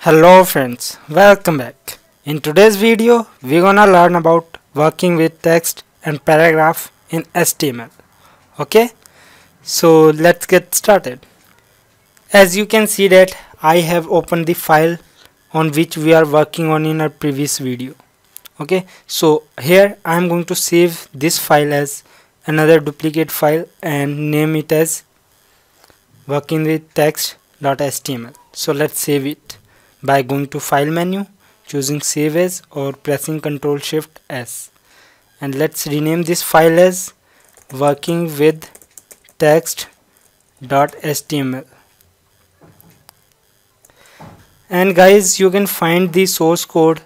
Hello friends, welcome back. In today's video, we're gonna learn about working with text and paragraph in HTML. Okay, so let's get started. As you can see that I have opened the file on which we are working on in our previous video. Okay, so here I am going to save this file as another duplicate file and name it as working with text.html. So let's save it by going to file menu, choosing save as or pressing Ctrl Shift S, and let's rename this file as working with text.html. And guys, you can find the source code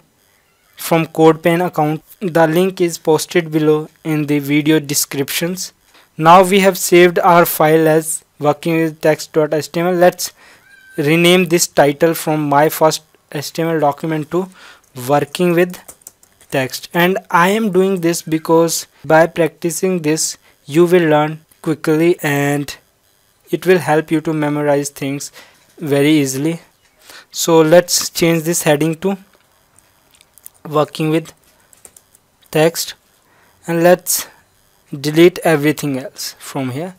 from CodePen account. The link is posted below in the video descriptions. Now we have saved our file as working with text.html. Let's rename this title from my first HTML document to working with text. And I am doing this because by practicing this you will learn quickly and it will help you to memorize things very easily. So let's change this heading to working with text and let's delete everything else from here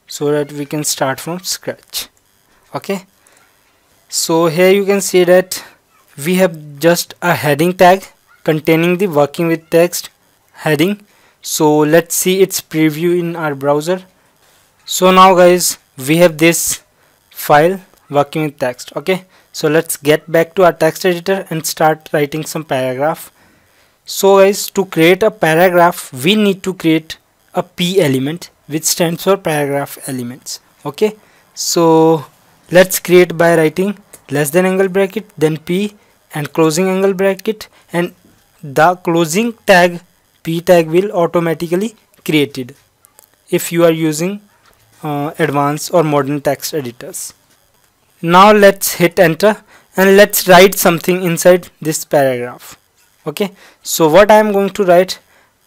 so that we can start from scratch. Okay, so here you can see that we have just a heading tag containing the working with text heading. So let's see its preview in our browser. So now guys, we have this file working with text. Okay, so let's get back to our text editor and start writing some paragraph. So guys, to create a paragraph we need to create a P element, which stands for paragraph elements. Okay, so let's create by writing less than angle bracket then P and closing angle bracket, and the closing tag P tag will automatically created if you are using advanced or modern text editors. Now let's hit enter and let's write something inside this paragraph. Okay, so what I am going to write,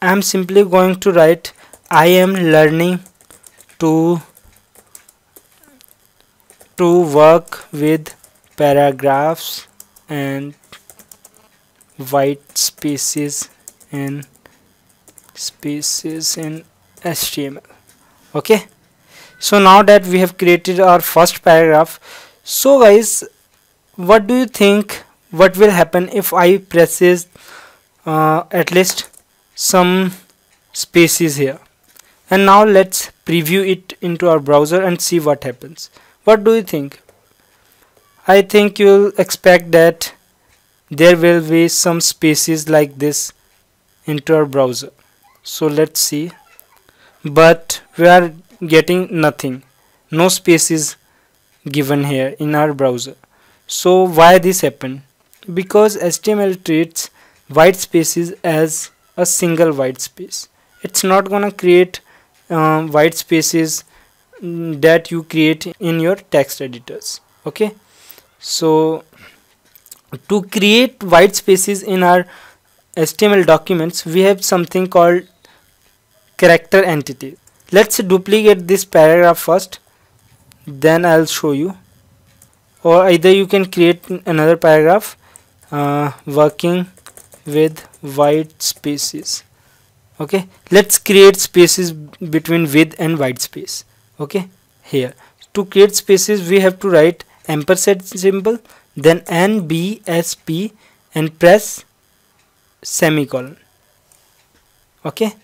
I am simply going to write I am learning to work with paragraphs and white spaces in HTML. Okay, so now that we have created our first paragraph, so guys, what do you think what will happen if I presses at least some spaces here? And now let's preview it into our browser and see what happens. What do you think? I think you'll expect that there will be some spaces like this into our browser. So let's see, but we are getting nothing, no spaces given here in our browser. So why this happened? Because HTML treats white spaces as a single white space. It's not gonna create white spaces that you create in your text editors. Okay, so to create white spaces in our HTML documents we have something called character entity. Let's duplicate this paragraph first, then I'll show you, or either you can create another paragraph working with white spaces. Okay, let's create spaces between with and white space. Okay, here to create spaces we have to write ampersand symbol, then nbsp and press semicolon. Okay,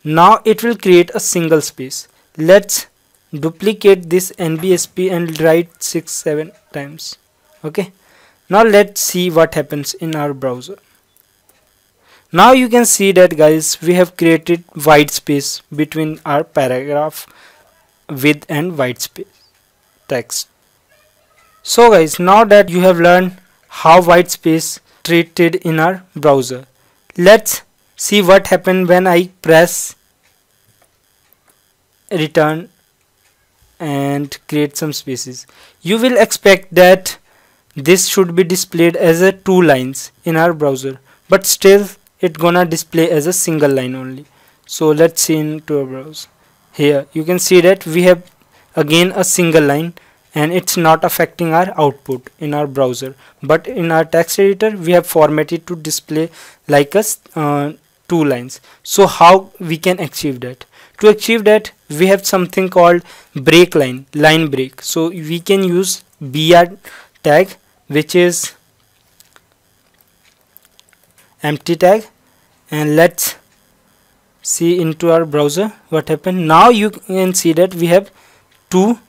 now it will create a single space. Let's duplicate this nbsp and write 6-7 times. Okay, now let's see what happens in our browser. Now you can see that guys, we have created white space between our paragraph with and white space text. So guys, now that you have learned how white space treated in our browser, let's see what happened when I press return and create some spaces. You will expect that this should be displayed as a 2 lines in our browser, but still it gonna display as a single line only. So let's see into our browser. Here you can see that we have again a single line and it's not affecting our output in our browser, but in our text editor we have formatted to display like us 2 lines. So how we can achieve that? To achieve that, we have something called break line break. So we can use br tag, which is empty tag, and let's see into our browser what happened. Now you can see that we have 2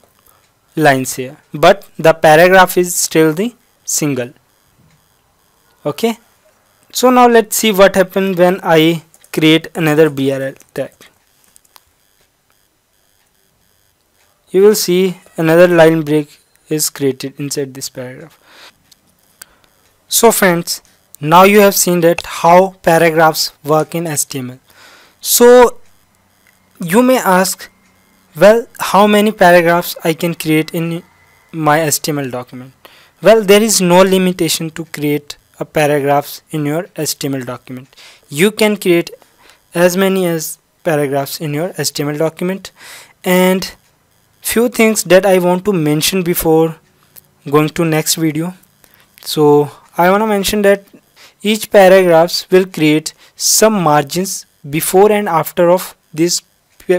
lines here, but the paragraph is still the single. Okay, so now let's see what happened when I create another BRL tag. You will see another line break is created inside this paragraph. So friends, now you have seen that how paragraphs work in HTML. So you may ask, well, how many paragraphs I can create in my HTML document? Well, there is no limitation to create a paragraphs in your HTML document. You can create as many as paragraphs in your HTML document. And few things that I want to mention before going to next video. So I want to mention that each paragraphs will create some margins before and after of this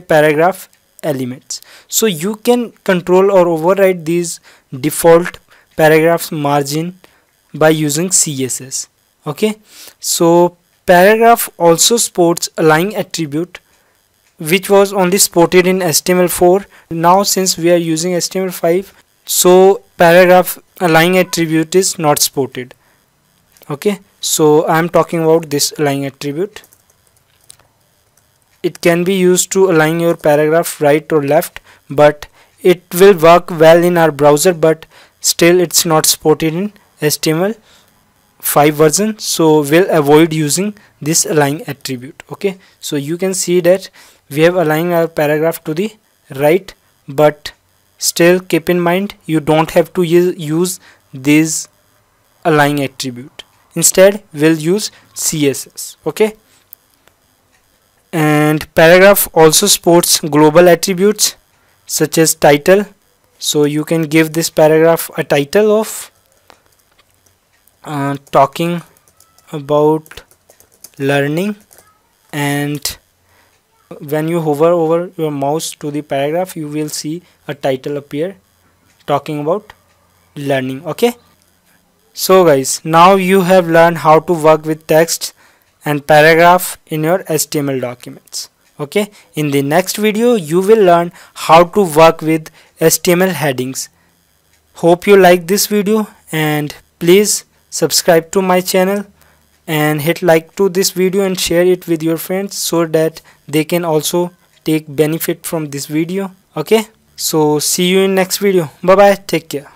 paragraph elements. So you can control or override these default paragraphs margin by using CSS. Okay, so paragraph also supports align attribute, which was only supported in HTML4. Now since we are using HTML5, so paragraph align attribute is not supported. Okay, so I am talking about this align attribute. It can be used to align your paragraph right or left, but it will work well in our browser, but still it's not supported in HTML5 version, so we'll avoid using this align attribute. Okay, so you can see that we have aligned our paragraph to the right, but still keep in mind you don't have to use this align attribute. Instead we'll use CSS. Okay, and paragraph also supports global attributes such as title. So you can give this paragraph a title of talking about learning, and when you hover over your mouse to the paragraph, you will see a title appear talking about learning. Okay, so guys, now you have learned how to work with text and paragraph in your HTML documents. Okay, in the next video you will learn how to work with HTML headings. Hope you like this video, and please subscribe to my channel and hit like to this video and share it with your friends so that they can also take benefit from this video. Okay, so see you in next video. Bye bye, take care.